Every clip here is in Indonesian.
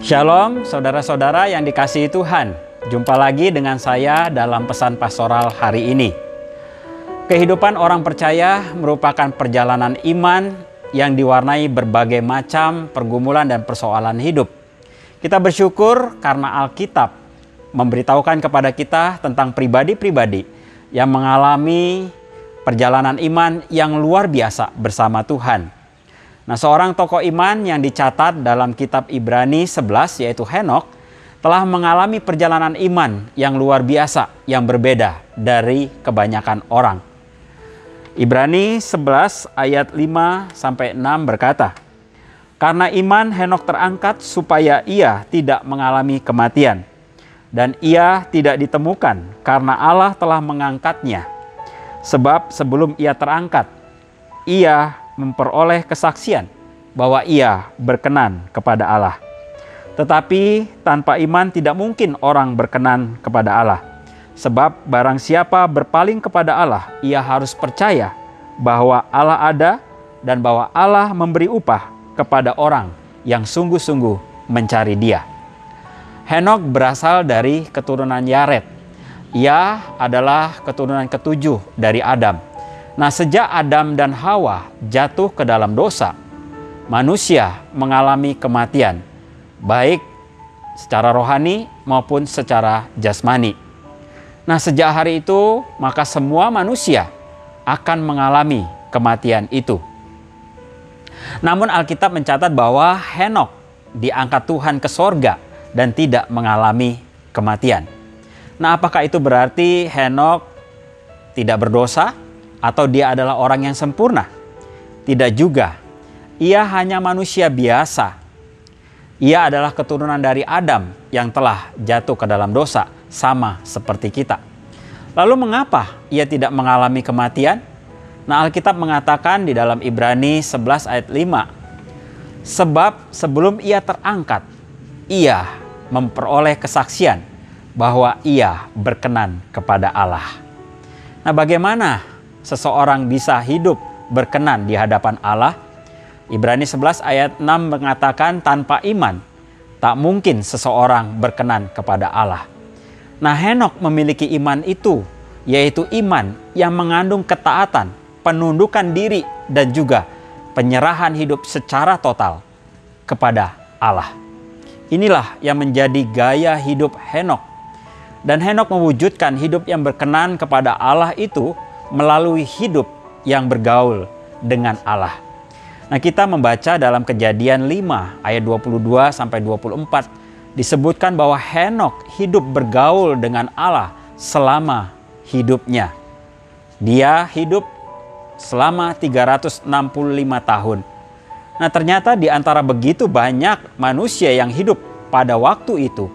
Shalom saudara-saudara yang dikasihi Tuhan. Jumpa lagi dengan saya dalam pesan pastoral hari ini. Kehidupan orang percaya merupakan perjalanan iman yang diwarnai berbagai macam pergumulan dan persoalan hidup. Kita bersyukur karena Alkitab memberitahukan kepada kita tentang pribadi-pribadi yang mengalami perjalanan iman yang luar biasa bersama Tuhan. Nah, seorang tokoh iman yang dicatat dalam kitab Ibrani 11 yaitu Henokh telah mengalami perjalanan iman yang luar biasa yang berbeda dari kebanyakan orang. Ibrani 11 ayat 5-6 berkata, "Karena iman Henokh terangkat supaya ia tidak mengalami kematian, dan ia tidak ditemukan karena Allah telah mengangkatnya. Sebab sebelum ia terangkat, ia memperoleh kesaksian bahwa ia berkenan kepada Allah. Tetapi tanpa iman tidak mungkin orang berkenan kepada Allah. Sebab barang siapa berpaling kepada Allah, ia harus percaya bahwa Allah ada dan bahwa Allah memberi upah kepada orang yang sungguh-sungguh mencari Dia." Henokh berasal dari keturunan Yared. Ia adalah keturunan ketujuh dari Adam. Nah, sejak Adam dan Hawa jatuh ke dalam dosa, manusia mengalami kematian, baik secara rohani maupun secara jasmani. Nah, sejak hari itu, maka semua manusia akan mengalami kematian itu. Namun Alkitab mencatat bahwa Henokh diangkat Tuhan ke sorga dan tidak mengalami kematian. Nah, apakah itu berarti Henokh tidak berdosa? Atau dia adalah orang yang sempurna? Tidak juga. Ia hanya manusia biasa. Ia adalah keturunan dari Adam yang telah jatuh ke dalam dosa, sama seperti kita. Lalu mengapa ia tidak mengalami kematian? Nah, Alkitab mengatakan di dalam Ibrani 11 ayat 5, "Sebab sebelum ia terangkat, ia memperoleh kesaksian bahwa ia berkenan kepada Allah." Nah, bagaimana seseorang bisa hidup berkenan di hadapan Allah? Ibrani 11 ayat 6 mengatakan tanpa iman tak mungkin seseorang berkenan kepada Allah. Nah, Henokh memiliki iman itu, yaitu iman yang mengandung ketaatan, penundukan diri dan juga penyerahan hidup secara total kepada Allah. Inilah yang menjadi gaya hidup Henokh. Dan Henokh mewujudkan hidup yang berkenan kepada Allah itu melalui hidup yang bergaul dengan Allah. Nah, kita membaca dalam Kejadian 5 ayat 22-24 disebutkan bahwa Henokh hidup bergaul dengan Allah selama hidupnya. Dia hidup selama 365 tahun. Nah, ternyata di antara begitu banyak manusia yang hidup pada waktu itu,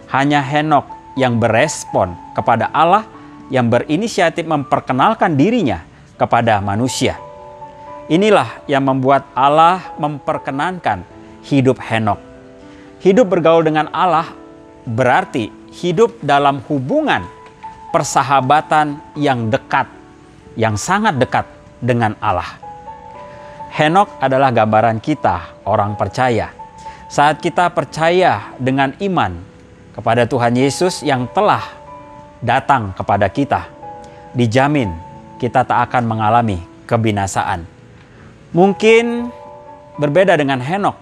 hanya Henokh yang berespon kepada Allah, yang berinisiatif memperkenalkan dirinya kepada manusia. Inilah yang membuat Allah memperkenankan hidup Henokh. Hidup bergaul dengan Allah berarti hidup dalam hubungan persahabatan yang dekat, yang sangat dekat dengan Allah. Henokh adalah gambaran kita, orang percaya. Saat kita percaya dengan iman kepada Tuhan Yesus yang telah datang kepada kita, dijamin kita tak akan mengalami kebinasaan. Mungkin berbeda dengan Henokh,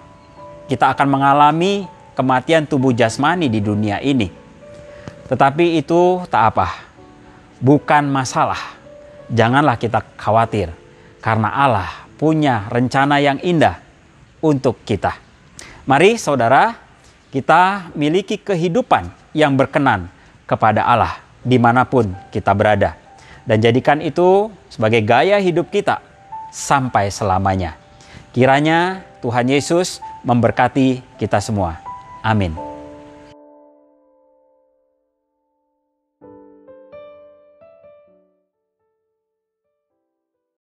kita akan mengalami kematian tubuh jasmani di dunia ini. Tetapi itu tak apa, bukan masalah. Janganlah kita khawatir, karena Allah punya rencana yang indah untuk kita. Mari saudara, kita miliki kehidupan yang berkenan kepada Allah dimanapun kita berada, dan jadikan itu sebagai gaya hidup kita sampai selamanya. Kiranya Tuhan Yesus memberkati kita semua. Amin.